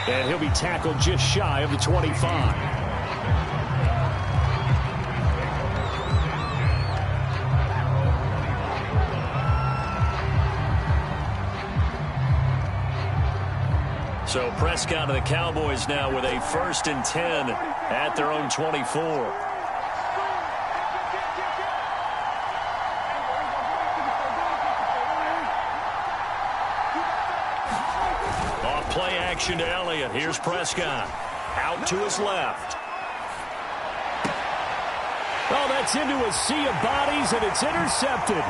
And he'll be tackled just shy of the 25. So Prescott and the Cowboys now with a 1st and 10 at their own 24. Off play action to Elliott. Here's Prescott. Out to his left. Oh, that's into a sea of bodies, and it's intercepted.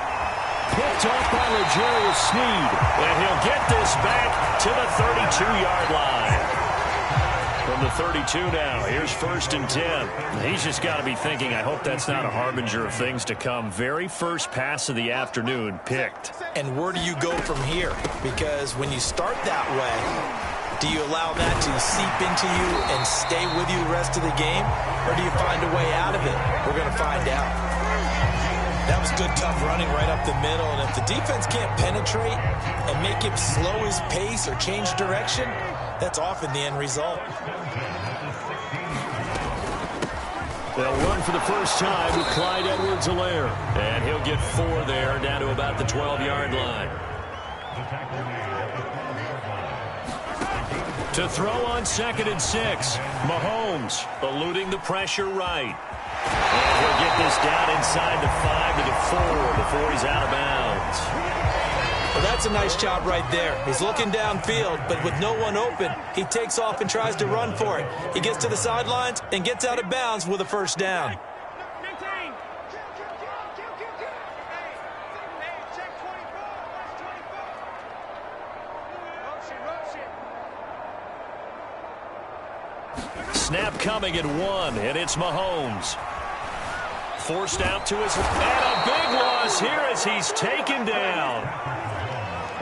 Picked off by L'Jarius Sneed. And he'll get this back to the 32-yard line. From the 32 now, here's 1st and 10. He's just got to be thinking, I hope that's not a harbinger of things to come. Very first pass of the afternoon picked. And where do you go from here? Because when you start that way, do you allow that to seep into you and stay with you the rest of the game? Or do you find a way out of it? We're going to find out. That was good, tough running right up the middle. And if the defense can't penetrate and make him slow his pace or change direction, that's often the end result. They'll run for the first time with Clyde Edwards-Helaire. And he'll get 4 there, down to about the 12-yard line. To throw on 2nd and 6. Mahomes eluding the pressure right. And he'll get this down inside the 5 to the 4 before he's out of bounds. Well, that's a nice job right there. He's looking downfield, but with no one open, he takes off and tries to run for it. He gets to the sidelines and gets out of bounds with a 1st down. Snap coming at 1, and it's Mahomes. Forced out to his... And a big loss here as he's taken down.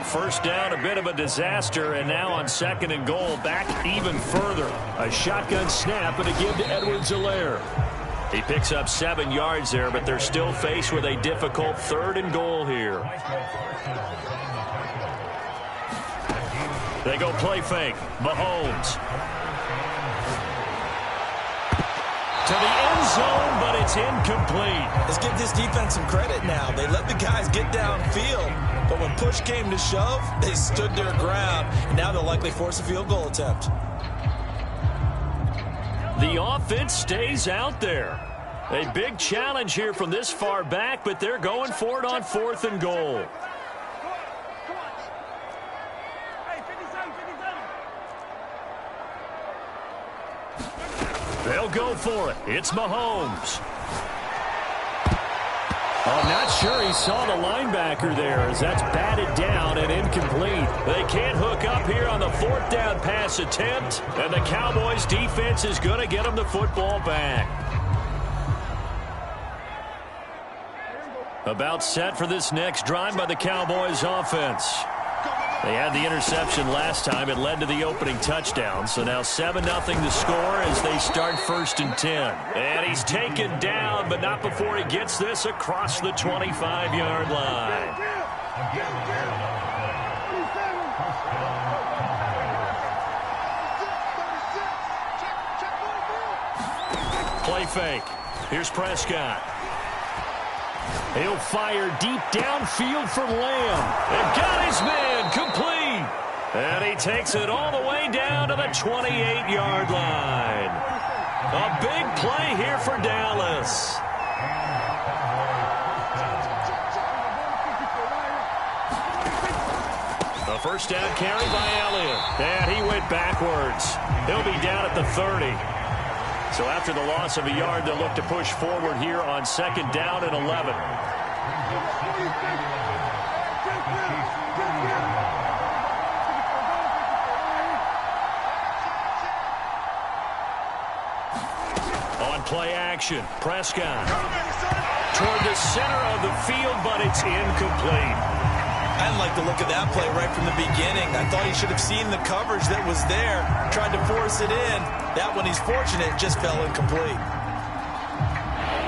1st down, a bit of a disaster, and now on 2nd and goal, back even further. A shotgun snap and a give to Edwards-Helaire. He picks up 7 yards there, but they're still faced with a difficult 3rd and goal here. They go play fake. Mahomes. To the end zone, but it's incomplete. Let's give this defense some credit now. They let the guys get downfield, but when push came to shove, they stood their ground, and now they'll likely force a field goal attempt. The offense stays out there. A big challenge here from this far back, but they're going for it on 4th and goal. They'll go for it. It's Mahomes. I'm not sure he saw the linebacker there as that's batted down and incomplete. They can't hook up here on the 4th down pass attempt, and the Cowboys defense is going to get them the football back. About set for this next drive by the Cowboys offense. They had the interception last time. It led to the opening touchdown. So now 7-0 to score as they start 1st and 10. And he's taken down, but not before he gets this across the 25-yard line. Play fake. Here's Prescott. He'll fire deep downfield for Lamb. And got his man complete. And he takes it all the way down to the 28-yard line. A big play here for Dallas. A 1st down carry by Elliott. And he went backwards. He'll be down at the 30. So after the loss of a yard, they'll look to push forward here on 2nd down and 11. On play action, Prescott toward the center of the field, but it's incomplete. I didn't like the look of that play right from the beginning. I thought he should have seen the coverage that was there, tried to force it in. That one, he's fortunate, just fell incomplete.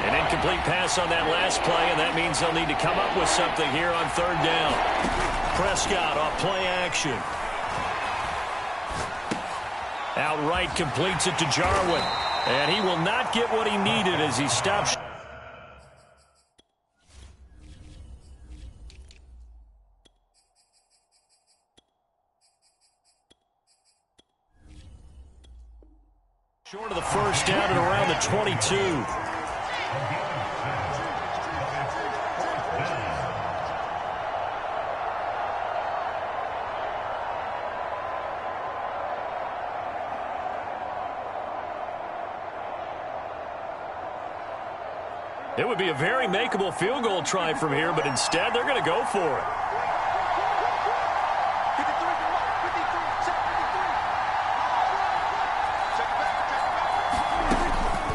An incomplete pass on that last play, and that means they'll need to come up with something here on 3rd down. Prescott off play action. Outright completes it to Jarwin. And he will not get what he needed as he stops. Short of the first down at around the 22. It would be a very makeable field goal try from here, but instead they're going to go for it.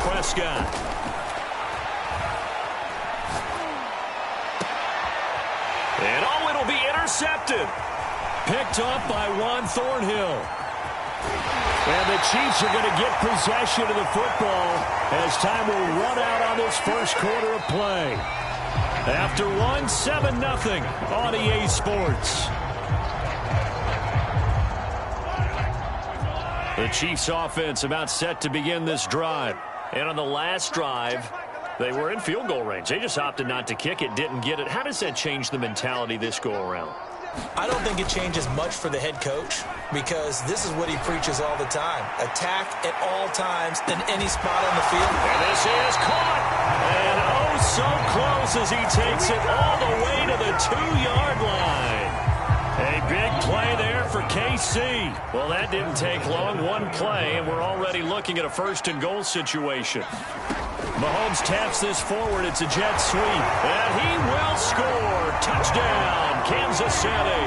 Prescott. And oh, it'll be intercepted. Picked up by Juan Thornhill. And the Chiefs are going to get possession of the football as time will run out on this first quarter of play. After 7-0 on EA Sports. The Chiefs offense about set to begin this drive. And on the last drive, they were in field goal range. They just opted not to kick it, didn't get it. How does that change the mentality this go around? I don't think it changes much for the head coach because this is what he preaches all the time. Attack at all times in any spot on the field. And this is caught. And oh, so close as he takes it all the way to the 2-yard line. A big play there for KC. Well, that didn't take long. One play, and we're already looking at a first-and-goal situation. Mahomes taps this forward. It's a jet sweep. And he will score. Touchdown, Kansas City.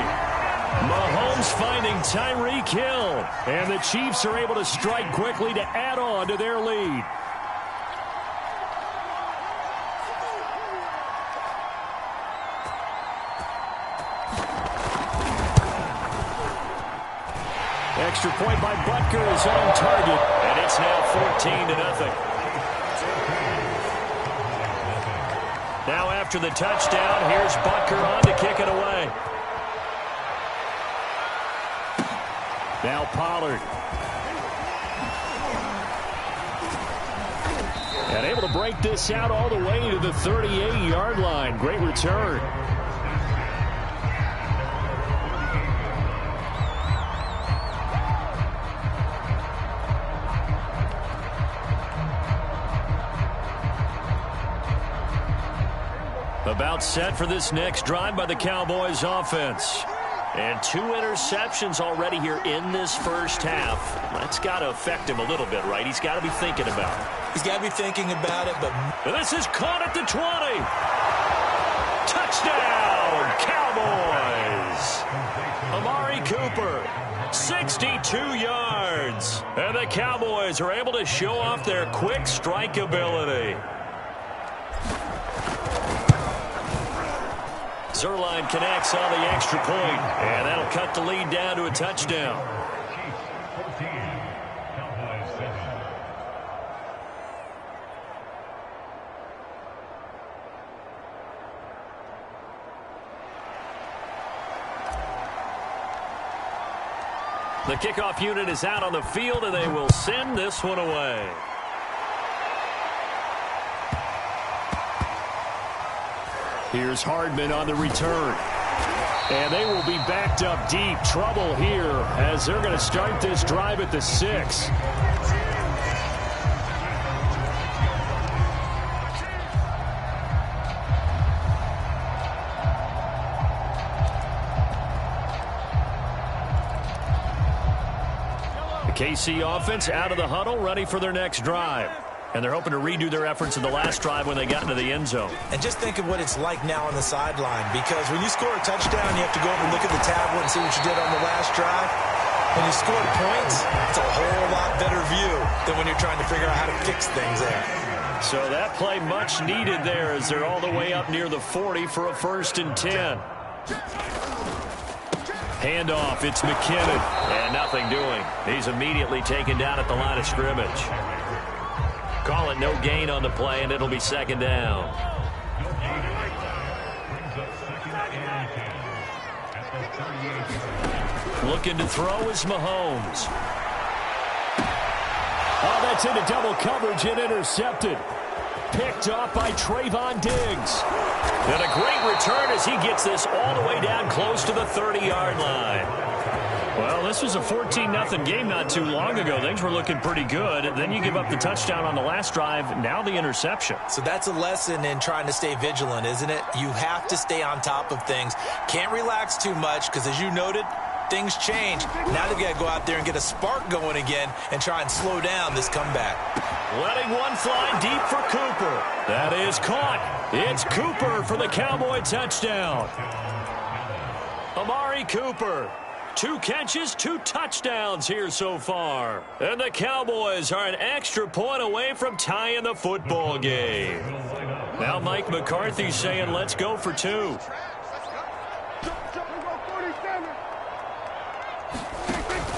Mahomes finding Tyreek Hill. And the Chiefs are able to strike quickly to add on to their lead. Extra point by Butker is on target. And it's now 14-0. Now after the touchdown, here's Butker on to kick it away. Now Pollard. And able to break this out all the way to the 38-yard line. Great return. About set for this next drive by the Cowboys offense. And 2 interceptions already here in this first half. That's got to affect him a little bit, right? He's got to be thinking about it. He's got to be thinking about it, but... And this is caught at the 20. Touchdown, Cowboys. Amari Cooper, 62 yards. And the Cowboys are able to show off their quick strike ability. Zerline connects on the extra point, and that'll cut the lead down to a touchdown. The kickoff unit is out on the field, and they will send this one away. Here's Hardman on the return. And they will be backed up deep. Trouble here as they're going to start this drive at the 6. The KC offense out of the huddle, ready for their next drive. And they're hoping to redo their efforts in the last drive when they got into the end zone. And just think of what it's like now on the sideline, because when you score a touchdown, you have to go over and look at the tablet and see what you did on the last drive. When you score points, it's a whole lot better view than when you're trying to figure out how to fix things there. So that play much needed there as they're all the way up near the 40 for a 1st and 10. Handoff, it's McKinnon. And nothing doing. He's immediately taken down at the line of scrimmage. Call it no gain on the play, and it'll be 2nd down. Looking to throw is Mahomes. Oh, that's into double coverage and intercepted. Picked off by Trayvon Diggs. And a great return as he gets this all the way down close to the 30-yard line. Well, this was a 14-0 game not too long ago. Things were looking pretty good. Then you give up the touchdown on the last drive. Now the interception. So that's a lesson in trying to stay vigilant, isn't it? You have to stay on top of things. Can't relax too much because, as you noted, things change. Now they've got to go out there and get a spark going again and try and slow down this comeback. Letting one fly deep for Cooper. That is caught. It's Cooper for the Cowboy touchdown. Amari Cooper. 2 catches, 2 touchdowns here so far. And the Cowboys are an extra point away from tying the football game. Now Mike McCarthy saying, let's go for 2.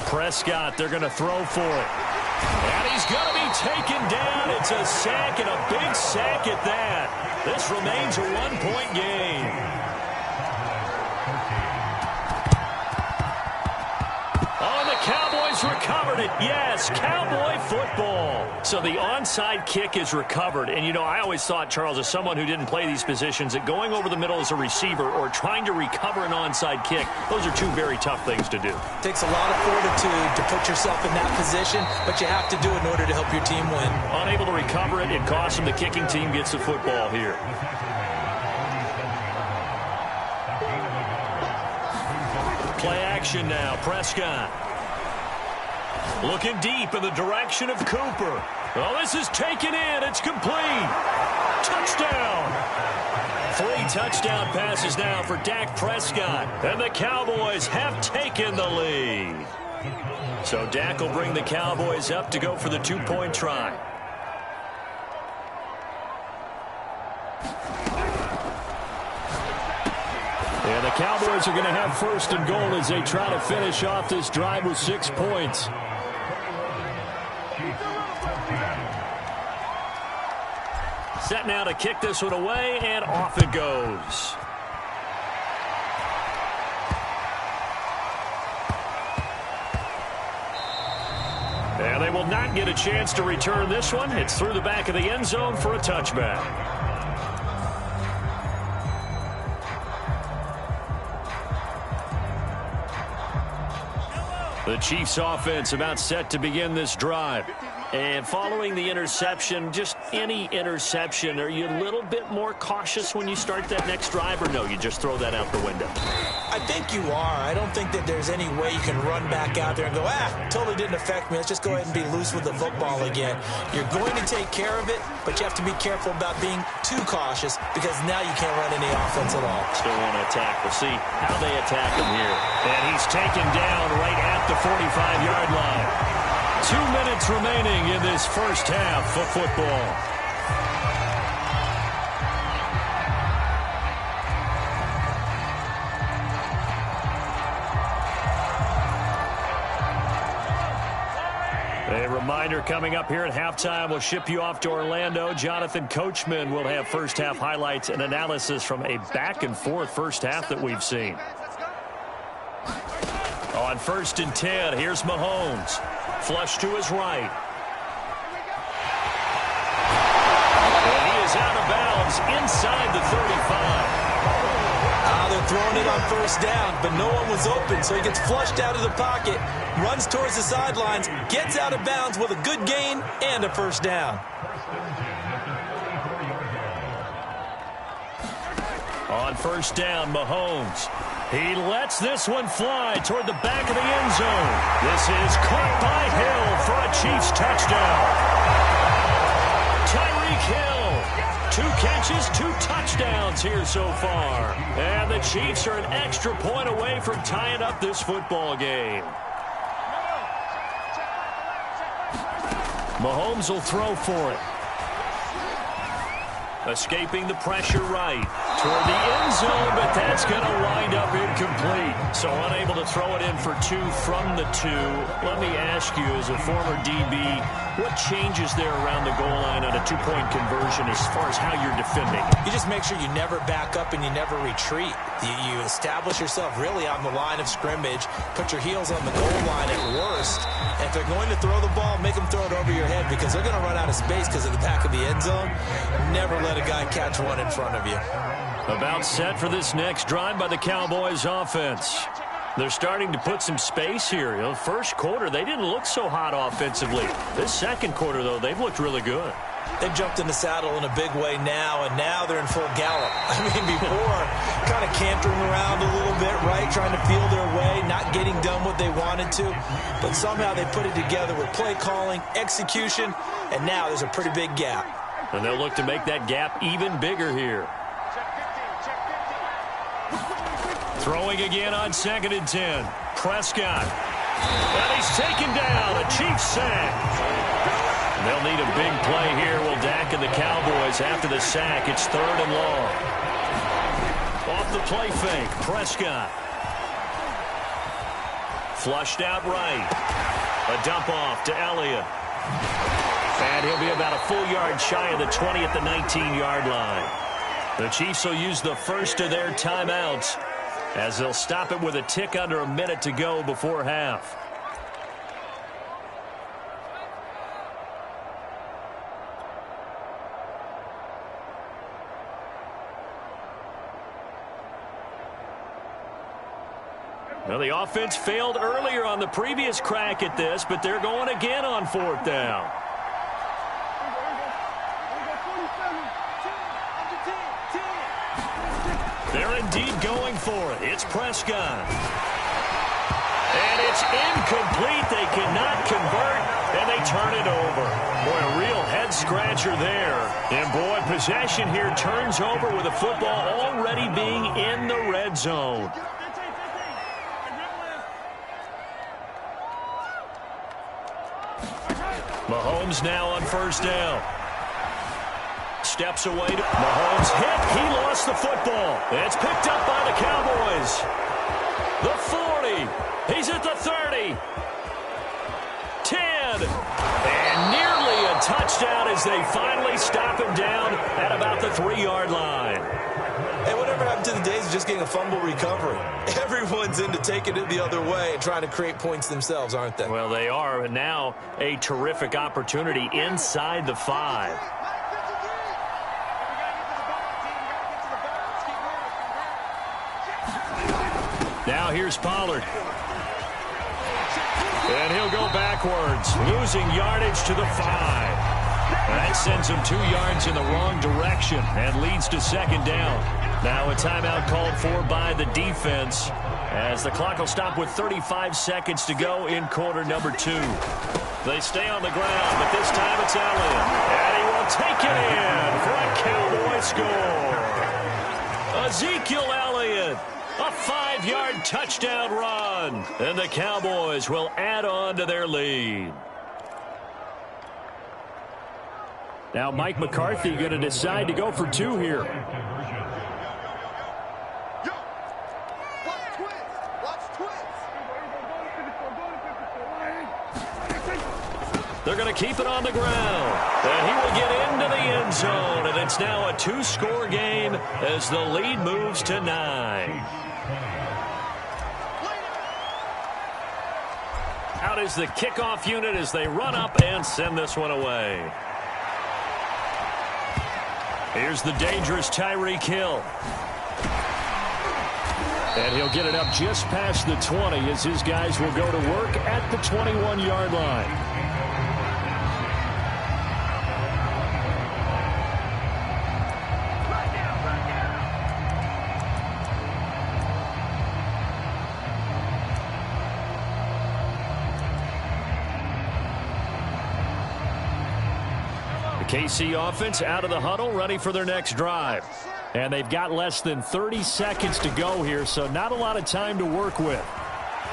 Prescott, they're going to throw for it. And he's going to be taken down. It's a sack, and a big sack at that. This remains a 1-point game. Cowboys recovered it. Yes, Cowboy football. So the onside kick is recovered. And, you know, I always thought, Charles, as someone who didn't play these positions, that going over the middle as a receiver or trying to recover an onside kick, those are 2 very tough things to do. It takes a lot of fortitude to put yourself in that position, but you have to do it in order to help your team win. Unable to recover it, it costs them. The kicking team gets the football here. Play action now. Prescott. Looking deep in the direction of Cooper. Oh, this is taken in. It's complete. Touchdown. 3 touchdown passes now for Dak Prescott. And the Cowboys have taken the lead. So Dak will bring the Cowboys up to go for the 2-point try. And the Cowboys are going to have 1st and goal as they try to finish off this drive with 6 points. Set now to kick this one away, and off it goes. And they will not get a chance to return this one. It's through the back of the end zone for a touchback. The Chiefs offense about set to begin this drive. And following the interception, just any interception, are you a little bit more cautious when you start that next drive, or no, you just throw that out the window? I think you are. I don't think that there's any way you can run back out there and go, totally didn't affect me. Let's just go ahead and be loose with the football again. You're going to take care of it, but you have to be careful about being too cautious because now you can't run any offense at all. Still want to attack. We'll see how they attack him here. And he's taken down right at the 45-yard line. 2 minutes remaining in this first half of football. A reminder coming up here at halftime, we'll ship you off to Orlando. Jonathan Coachman will have first half highlights and analysis from a back-and-forth first half that we've seen. On 1st and 10, here's Mahomes. Flush to his right. And he is out of bounds inside the 35. They're throwing it on 1st down, but no one was open, so he gets flushed out of the pocket, runs towards the sidelines, gets out of bounds with a good gain and a 1st down. On 1st down, Mahomes. He lets this one fly toward the back of the end zone. This is caught by Hill for a Chiefs touchdown. Tyreek Hill, 2 catches, 2 touchdowns here so far. And the Chiefs are an extra point away from tying up this football game. Mahomes will throw for it. Escaping the pressure right toward the end zone, but that's going to wind up incomplete. So unable to throw it in for 2 from the 2. Let me ask you, as a former DB, what changes there around the goal line on a 2-point conversion as far as how you're defending? You just make sure you never back up and you never retreat. You establish yourself really on the line of scrimmage, put your heels on the goal line at worst, and they're going to throw the ball, make them throw it over your head because they're going to run out of space because of the back of the end zone. Never let a guy catch one in front of you. About set for this next drive by the Cowboys offense. They're starting to put some space here. You know, first quarter, they didn't look so hot offensively. This second quarter, though, they've looked really good. They've jumped in the saddle in a big way now, and now they're in full gallop. I mean, before, kind of cantering around a little bit, right, trying to feel their way, not getting done what they wanted to. But somehow they put it together with play calling, execution, and now there's a pretty big gap. And they'll look to make that gap even bigger here. Throwing again on 2nd and 10. Prescott. And he's taken down. A Chiefs sack. They'll need a big play here. Will Dak and the Cowboys after the sack. It's 3rd and long. Off the play fake. Prescott. Flushed out right. A dump off to Elliott. And he'll be about a full yard shy of the 20 at the 19-yard line. The Chiefs will use the first of their timeouts as they'll stop it with a tick under a minute to go before half. Well, the offense failed earlier on the previous crack at this, but they're going again on 4th down. They're indeed going for it. It's Prescott. And it's incomplete. They cannot convert, and they turn it over. Boy, a real head-scratcher there. And, boy, possession here turns over with the football already being in the red zone. Mahomes now on 1st down. Steps away to Mahomes hit. He lost the football. It's picked up by the Cowboys. The 40. He's at the 30. 10. And nearly a touchdown as they finally stop him down at about the 3-yard line. Hey, whatever happened to the days of just getting a fumble recovery? Everyone's into taking it the other way and trying to create points themselves, aren't they? Well, they are. And now a terrific opportunity inside the 5. Now here's Pollard. And he'll go backwards, losing yardage to the 5. That sends him 2 yards in the wrong direction and leads to 2nd down. Now a timeout called for by the defense as the clock will stop with 35 seconds to go in quarter number 2. They stay on the ground, but this time it's Elliott. And he will take it in for a Cowboy score. Ezekiel Elliott. A 5-yard touchdown run. And the Cowboys will add on to their lead. Now Mike McCarthy going to decide to go for 2 here. They're going to keep it on the ground. And he will get into the end zone. And it's now a 2-score game as the lead moves to 9. Out is the kickoff unit as they run up and send this one away. Here's the dangerous Tyreek Hill. And he'll get it up just past the 20 as his guys will go to work at the 21-yard line. KC offense out of the huddle, ready for their next drive. And they've got less than 30 seconds to go here, so not a lot of time to work with.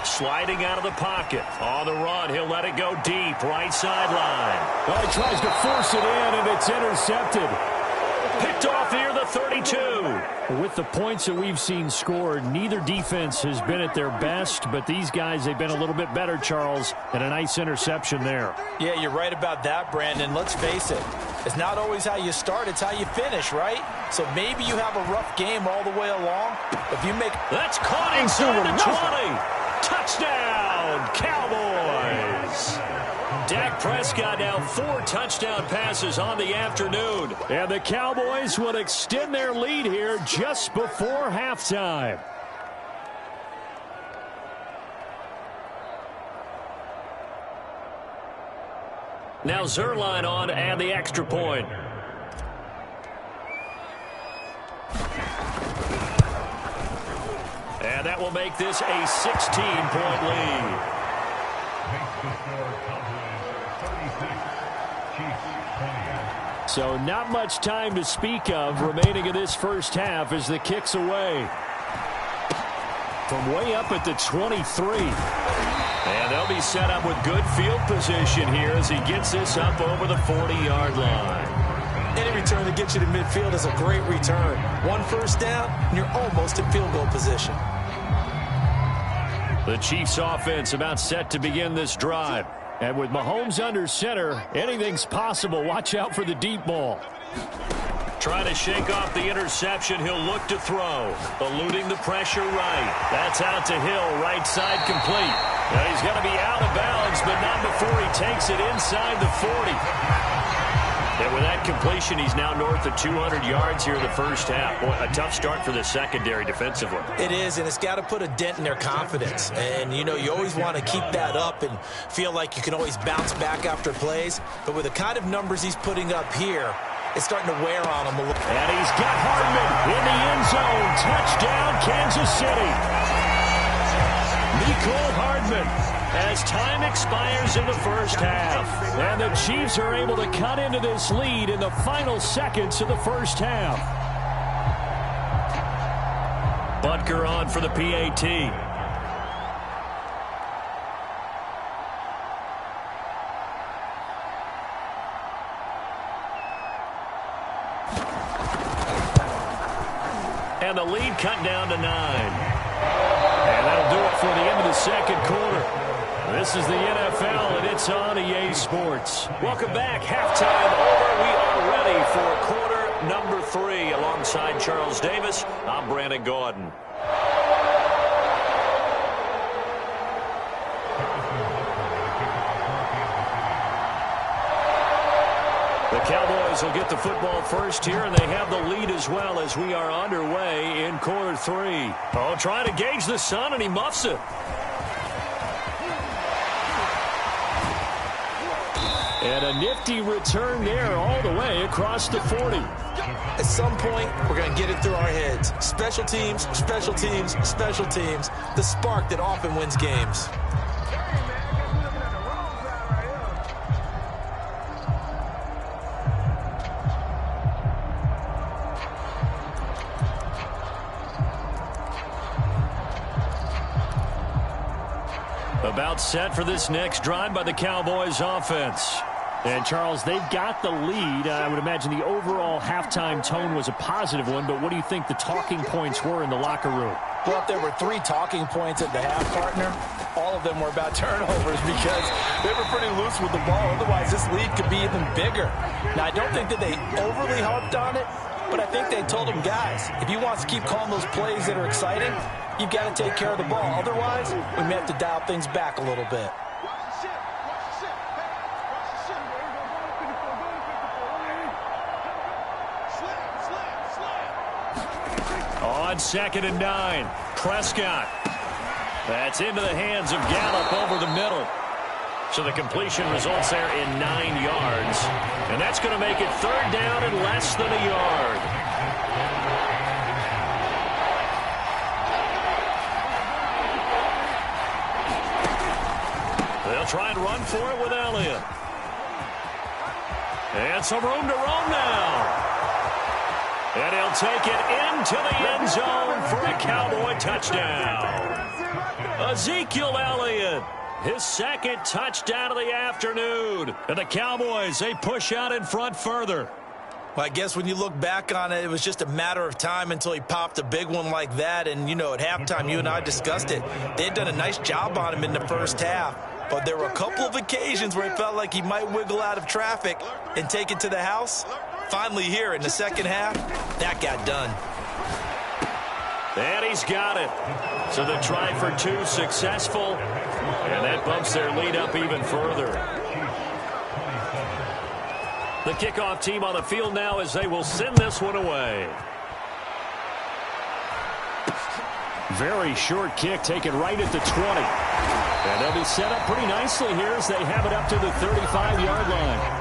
Sliding out of the pocket. On the run, he'll let it go deep, right sideline. Oh, he tries to force it in, and it's intercepted. Picked off near the 32. With the points that we've seen scored, neither defense has been at their best, but these guys, they've been a little bit better, Charles, and a nice interception there. Yeah, you're right about that, Brandon. Let's face it. It's not always how you start, it's how you finish, right? So maybe you have a rough game all the way along. If you make... That's caught inside the 20. Touchdown, Cowboys. Dak Prescott now 4 touchdown passes on the afternoon. And the Cowboys will extend their lead here just before halftime. Now Zerline on and the extra point. And that will make this a 16-point lead. So not much time to speak of remaining in this first half as the kick's away. From way up at the 23. And they'll be set up with good field position here as he gets this up over the 40-yard line. Any return that gets you to midfield is a great return. 1 first down, and you're almost in field goal position. The Chiefs offense about set to begin this drive. And with Mahomes under center, anything's possible. Watch out for the deep ball. Trying to shake off the interception. He'll look to throw. Eluding the pressure right. That's out to Hill. Right side complete. Now he's going to be out of bounds, but not before he takes it inside the 40. And with that completion, he's now north of 200 yards here in the first half. Boy, a tough start for the secondary defensively. It is, and it's got to put a dent in their confidence. And, you know, you always want to keep that up and feel like you can always bounce back after plays. But with the kind of numbers he's putting up here, it's starting to wear on him a little. And he's got Hardman in the end zone. Touchdown, Kansas City. Mecole Hardman as time expires in the first half. And the Chiefs are able to cut into this lead in the final seconds of the first half. Butker on for the PAT. And the lead cut down to 9. And that'll do it for the end of the second quarter. This is the NFL, and it's on EA Sports. Welcome back. Halftime over. We are ready for quarter number 3. Alongside Charles Davis, I'm Brandon Gaudin. The Cowboys will get the football first here, and they have the lead as well as we are underway in quarter 3. Oh, trying to gauge the sun, and he muffs it. And a nifty return there all the way across the 40. At some point, we're going to get it through our heads. Special teams, special teams, special teams. The spark that often wins games. About set for this next drive by the Cowboys offense. And, Charles, they've got the lead. I would imagine the overall halftime tone was a positive one, but what do you think the talking points were in the locker room? Well, if there were 3 talking points at the half, partner, all of them were about turnovers because they were pretty loose with the ball. Otherwise, this lead could be even bigger. Now, I don't think that they overly harped on it, but I think they told them, guys, if you want to keep calling those plays that are exciting, you've got to take care of the ball. Otherwise, we may have to dial things back a little bit. On 2nd and 9, Prescott. That's into the hands of Gallup over the middle. So the completion results there in 9 yards. And that's going to make it 3rd down and less than a yard. They'll try and run for it with Elliott. And some room to roam now. And he'll take it into the end zone for a Cowboy touchdown. Ezekiel Elliott, his 2nd touchdown of the afternoon. And the Cowboys, they push out in front further. Well, I guess when you look back on it, it was just a matter of time until he popped a big one like that. And, you know, at halftime, you and I discussed it. They had done a nice job on him in the first half. But there were a couple of occasions where it felt like he might wiggle out of traffic and take it to the house. Finally here in the second half, that got done. And he's got it. So the try for 2 successful. And that bumps their lead up even further. The kickoff team on the field now as they will send this one away. Very short kick taken right at the 20. And they'll be set up pretty nicely here as they have it up to the 35-yard line.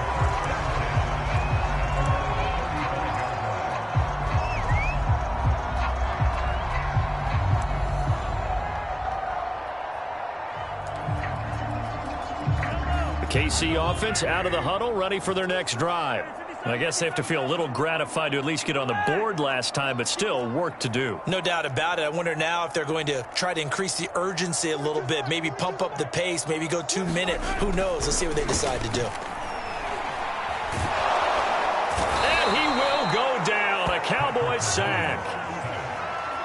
KC offense out of the huddle, ready for their next drive. I guess they have to feel a little gratified to at least get on the board last time, but still work to do. No doubt about it. I wonder now if they're going to try to increase the urgency a little bit, maybe pump up the pace, maybe go 2 minutes. Who knows? Let's see what they decide to do. And he will go down, a Cowboys sack.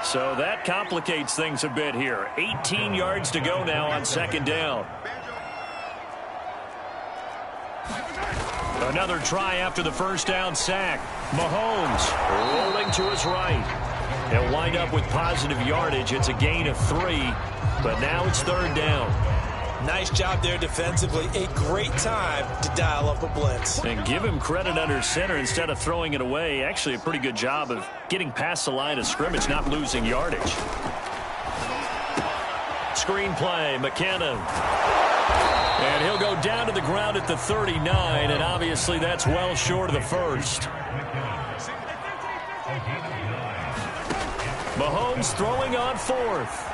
So that complicates things a bit here. 18 yards to go now on second down. Another try after the first down sack. Mahomes rolling to his right. He'll wind up with positive yardage. It's a gain of 3, but now it's third down. Nice job there defensively. A great time to dial up a blitz. And give him credit under center instead of throwing it away. Actually a pretty good job of getting past the line of scrimmage, not losing yardage. Screen play, McKinnon. And he'll go down to the ground at the 39, and obviously that's well short of the first. Mahomes throwing on fourth.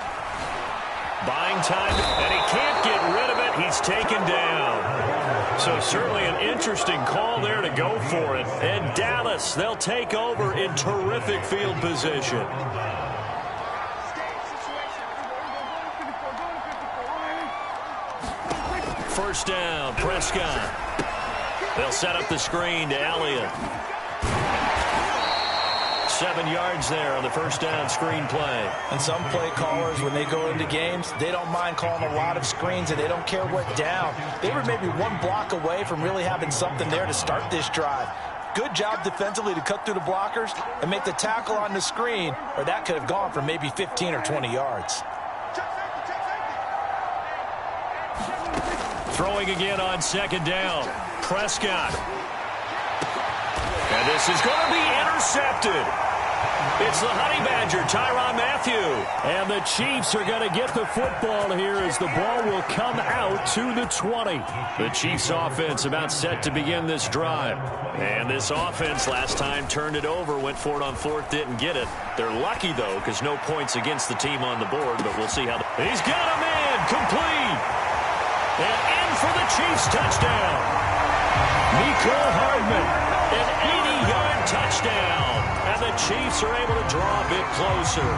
Buying time, and he can't get rid of it. He's taken down. So certainly an interesting call there to go for it. And Dallas, they'll take over in terrific field position. First down, Prescott. They'll set up the screen to Elliott. 7 yards there on the first down screen play. And some play callers, when they go into games, they don't mind calling a lot of screens, and they don't care what down. They were maybe 1 block away from really having something there to start this drive. Good job defensively to cut through the blockers and make the tackle on the screen, or that could have gone for maybe 15 or 20 yards. Throwing again on second down. Prescott. And this is going to be intercepted. It's the Honey Badger, Tyrann Mathieu. And the Chiefs are going to get the football here as the ball will come out to the 20. The Chiefs offense about set to begin this drive. And this offense last time turned it over, went for it on fourth, didn't get it. They're lucky, though, because no points against the team on the board, but we'll see how. He's got a man, complete. And in for the Chiefs touchdown. Nico Hardman, an 80-yard touchdown. And the Chiefs are able to draw a bit closer.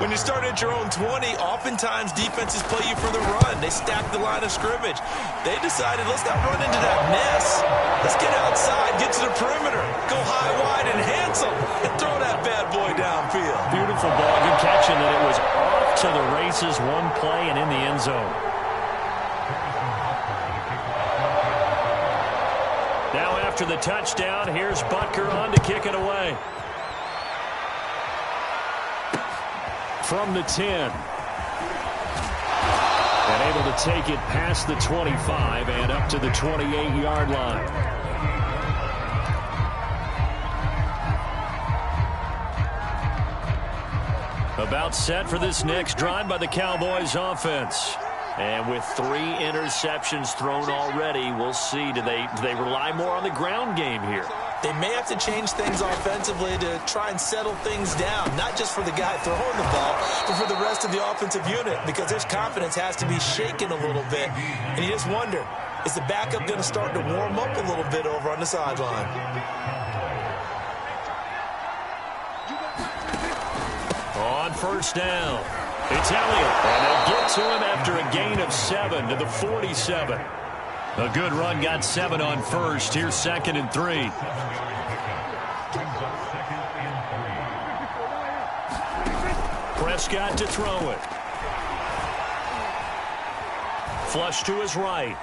When you start at your own 20, oftentimes defenses play you for the run. They stack the line of scrimmage. They decided, let's not run into that mess. Let's get outside, get to the perimeter, go high, wide, and handsome, and throw that bad boy downfield. Beautiful ball. Good catching that it was off to the races, one play, and in the end zone. Now after the touchdown, here's Butker on to kick it away. From the 10. And able to take it past the 25 and up to the 28-yard line. About set for this next drive by the Cowboys offense. And with 3 interceptions thrown already, we'll see. Do they rely more on the ground game here? They may have to change things offensively to try and settle things down, not just for the guy throwing the ball, but for the rest of the offensive unit, because his confidence has to be shaken a little bit. And you just wonder, is the backup going to start to warm up a little bit over on the sideline? On first down, it's Elliott, and they'll get to him after a gain of 7 to the 47. A good run got 7 on first. Here's 2nd and 3. Prescott to throw it. Flush to his right.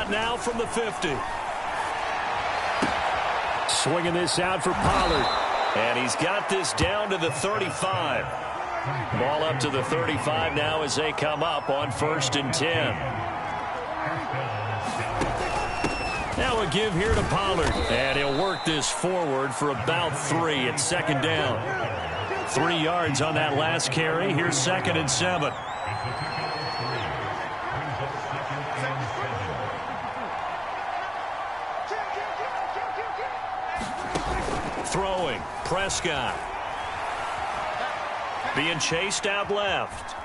Prescott now from the 50. Swinging this out for Pollard. And he's got this down to the 35. Ball up to the 35 now as they come up on 1st and 10. Now a give here to Pollard. And he'll work this forward for about 3 at 2nd down. 3 yards on that last carry. Here's 2nd and 7. Throwing, Prescott. Being chased out left.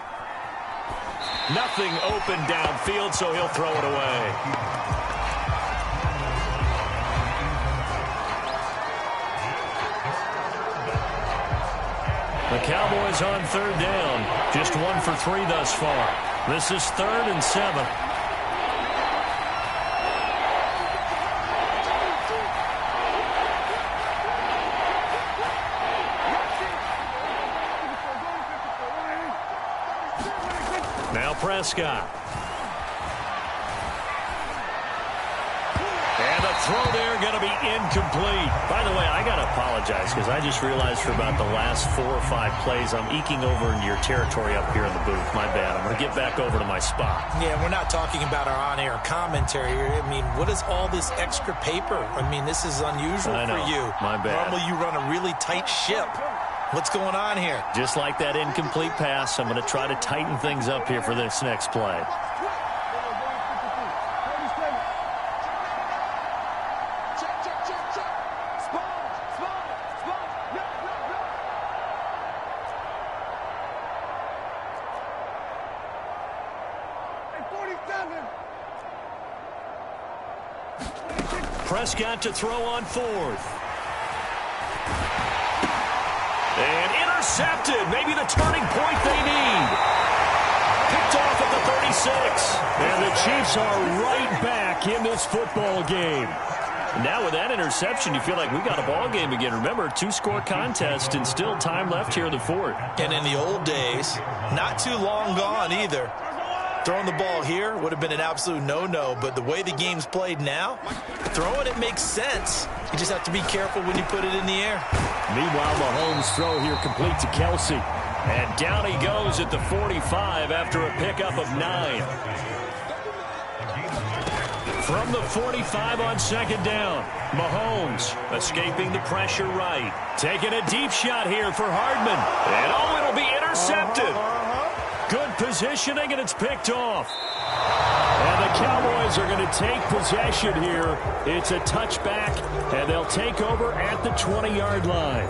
Nothing open downfield, so he'll throw it away. The Cowboys on 3rd down. Just 1 for 3 thus far. This is 3rd and 7. Now Prescott. And the throw there going to be incomplete. By the way, I got to apologize because I just realized for about the last 4 or 5 plays I'm eking over into your territory up here in the booth. My bad. I'm going to get back over to my spot. Yeah, we're not talking about our on-air commentary here. I mean, what is all this extra paper? I mean, this is unusual for you. My bad. Normally you run a really tight ship. What's going on here? Just like that incomplete pass, I'm going to try to tighten things up here for this next play. Prescott to throw on 4th. And intercepted. Maybe the turning point they need. Picked off at the 36. And the Chiefs are right back in this football game. Now with that interception, you feel like we got a ball game again. Remember, 2-score contest and still time left here in the 4th. And in the old days, not too long gone either. Throwing the ball here would have been an absolute no-no, but the way the game's played now, throwing it makes sense. You just have to be careful when you put it in the air. Meanwhile, Mahomes' throw here complete to Kelsey. And down he goes at the 45 after a pickup of 9. From the 45 on 2nd down, Mahomes escaping the pressure right. Taking a deep shot here for Hardman. And it'll be intercepted. Good positioning, and it's picked off. And the Cowboys are going to take possession here. It's a touchback, and they'll take over at the 20-yard line.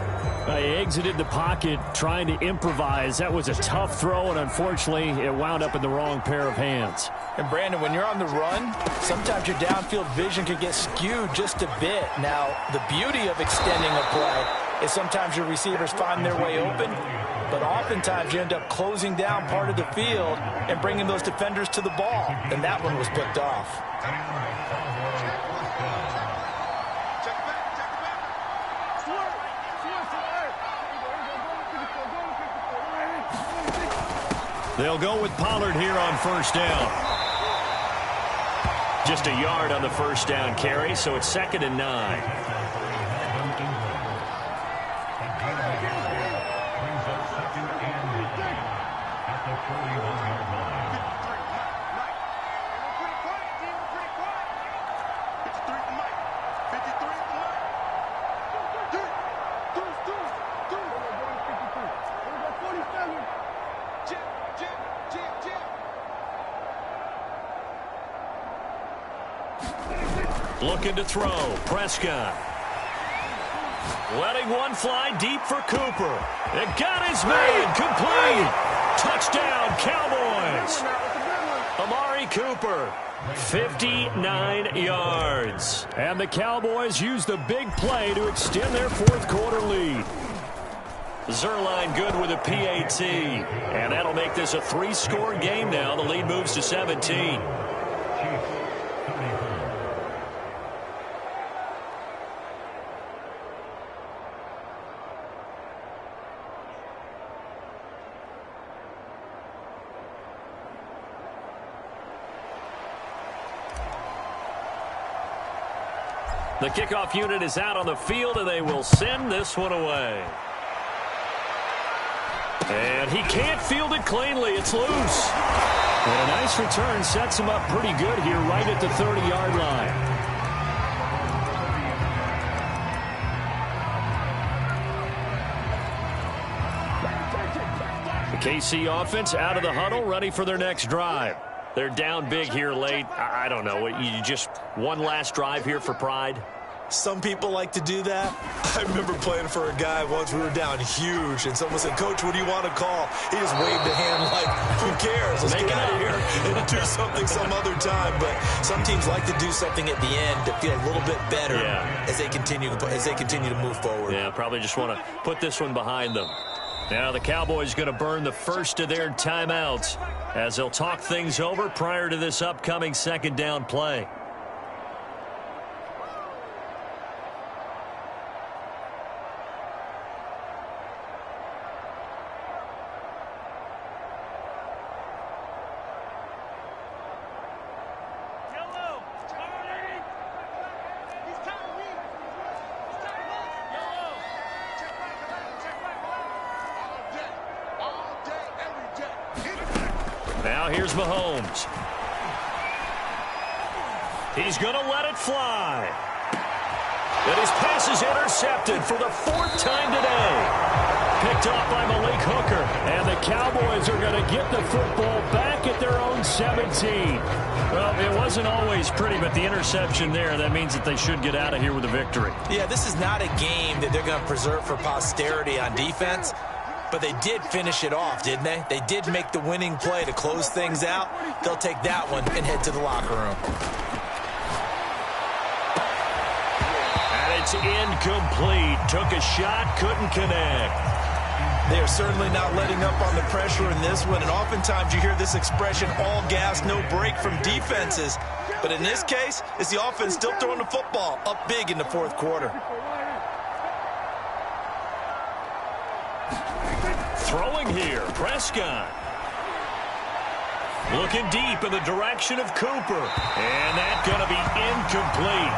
They exited the pocket trying to improvise. That was a tough throw, and unfortunately, it wound up in the wrong pair of hands. And, Brandon, when you're on the run, sometimes your downfield vision can get skewed just a bit. Now, the beauty of extending a play is sometimes your receivers find their way open, but oftentimes you end up closing down part of the field and bringing those defenders to the ball. And that one was picked off. They'll go with Pollard here on 1st down. Just a yard on the 1st down carry, so it's 2nd and 9. Looking to throw, Prescott. Letting one fly deep for Cooper. It got his man, complete. Touchdown, Cowboys. Amari Cooper, 59 yards. And the Cowboys use the big play to extend their 4th quarter lead. Zerline good with a PAT. And that'll make this a 3-score game now. The lead moves to 17. The kickoff unit is out on the field, and they will send this one away. And he can't field it cleanly. It's loose. And a nice return sets him up pretty good here right at the 30-yard line. The KC offense out of the huddle, ready for their next drive. They're down big here late. I don't know. You just one last drive here for pride? Some people like to do that. I remember playing for a guy once. We were down huge, and someone said, "Coach, what do you want to call?" He just waved a hand like, "Who cares? Let's get out of here and do something some other time." But some teams like to do something at the end to feel a little bit better as they continue to move forward. Yeah, probably just want to put this one behind them. Now the Cowboys going to burn the first of their timeouts as they'll talk things over prior to this upcoming second down play. Now here's Mahomes. He's going to let it fly. And his pass is intercepted for the fourth time today. Picked off by Malik Hooker. And the Cowboys are going to get the football back at their own 17. Well, it wasn't always pretty, but the interception there, that means that they should get out of here with a victory. Yeah, this is not a game that they're going to preserve for posterity on defense. But they did finish it off, didn't they? They did make the winning play to close things out. They'll take that one and head to the locker room. And it's incomplete. Took a shot, couldn't connect. They are certainly not letting up on the pressure in this one. And oftentimes you hear this expression, all gas, no break from defenses. But in this case, it's the offense still throwing the football up big in the fourth quarter. Throwing here, Prescott. Looking deep in the direction of Cooper. And that's going to be incomplete.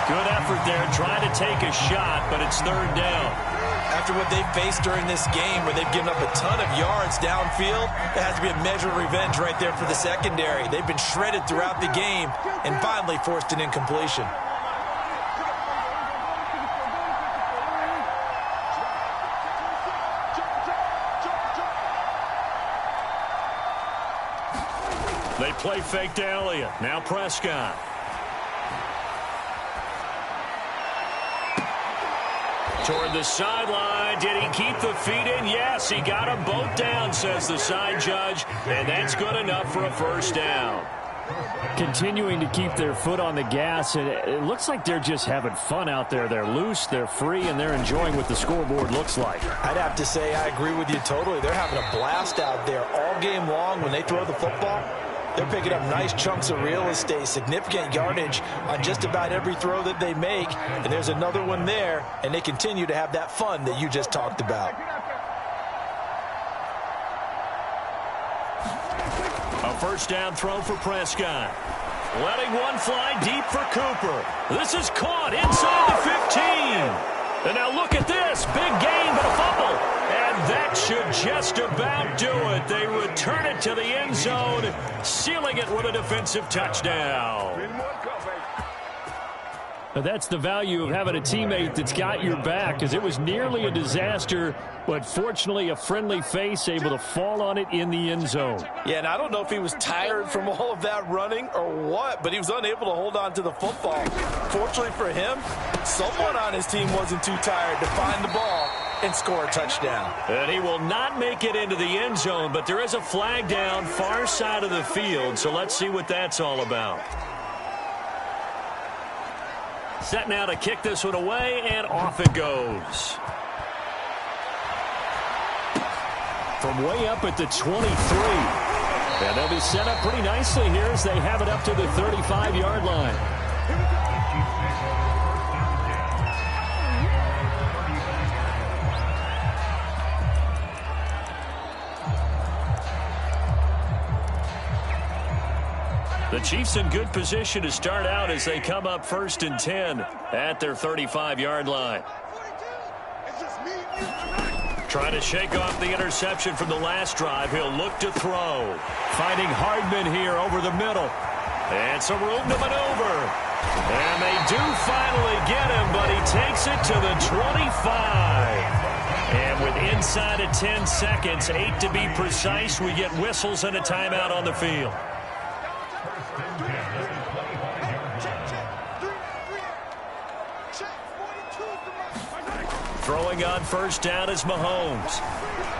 Good effort there trying to take a shot, but it's third down. After what they've faced during this game where they've given up a ton of yards downfield, there has to be a measure of revenge right there for the secondary. They've been shredded throughout the game and finally forced an incompletion. They play fake to Elliott. Now Prescott. Toward the sideline. Did he keep the feet in? Yes, he got them both down, says the side judge. And that's good enough for a first down. Continuing to keep their foot on the gas, and it looks like they're just having fun out there. They're loose, they're free, and they're enjoying what the scoreboard looks like. I'd have to say I agree with you totally. They're having a blast out there all game long when they throw the football. They're picking up nice chunks of real estate, significant yardage on just about every throw that they make. And there's another one there, and they continue to have that fun that you just talked about. A first down throw for Prescott. Letting one fly deep for Cooper. This is caught inside the 15. And now look at this. Big gain, but a fumble. And that should just about do it. They return it to the end zone, sealing it with a defensive touchdown. That's the value of having a teammate that's got your back, because it was nearly a disaster, but fortunately a friendly face able to fall on it in the end zone. Yeah, and I don't know if he was tired from all of that running or what, but he was unable to hold on to the football. Fortunately for him, someone on his team wasn't too tired to find the ball and score a touchdown. And he will not make it into the end zone, but there is a flag down far side of the field, so let's see what that's all about. Set now to kick this one away, and off it goes. From way up at the 23. And they'll be set up pretty nicely here as they have it up to the 35-yard line. The Chiefs in good position to start out as they come up 1st and 10 at their 35-yard line. Trying to shake off the interception from the last drive. He'll look to throw. Finding Hardman here over the middle. And some room to maneuver. And they do finally get him, but he takes it to the 25. And with inside of 10 seconds, 8 to be precise, we get whistles and a timeout on the field. Throwing on 1st down is Mahomes.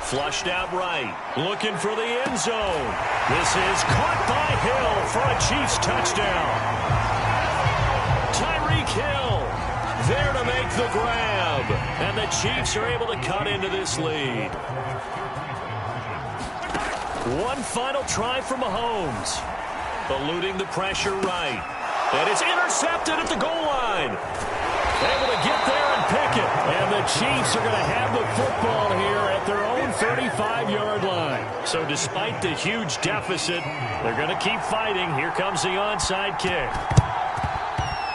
Flushed out right. Looking for the end zone. This is caught by Hill for a Chiefs touchdown. Tyreek Hill there to make the grab. And the Chiefs are able to cut into this lead. One final try for Mahomes. Eluding the pressure right. And it's intercepted at the goal line. Able to get there and pick it. And the Chiefs are going to have the football here at their own 35-yard line. So despite the huge deficit, they're going to keep fighting. Here comes the onside kick.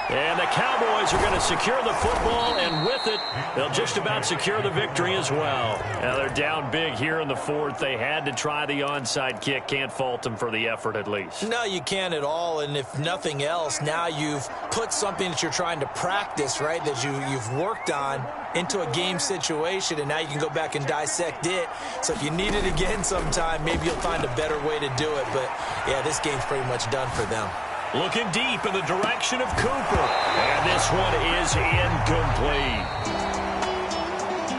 And the Cowboys are going to secure the football, and with it, they'll just about secure the victory as well. Now they're down big here in the 4th. They had to try the onside kick. Can't fault them for the effort at least. No, you can't at all, and if nothing else, now you've put something that you're trying to practice, right, that you've worked on into a game situation, and now you can go back and dissect it. So if you need it again sometime, maybe you'll find a better way to do it. But, yeah, this game's pretty much done for them. Looking deep in the direction of Cooper. And this one is incomplete.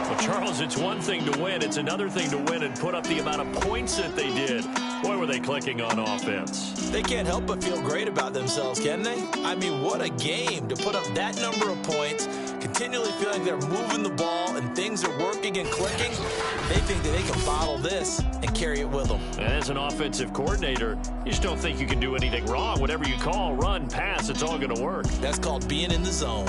Well, Charles, it's one thing to win. It's another thing to win and put up the amount of points that they did. Boy, were they clicking on offense. They can't help but feel great about themselves, can they? I mean, what a game to put up that number of points, continually feeling they're moving the ball and things are working and clicking. They think that they can bottle this and carry it with them. And as an offensive coordinator, you just don't think you can do anything wrong. Whatever you call, run, pass, it's all going to work. That's called being in the zone.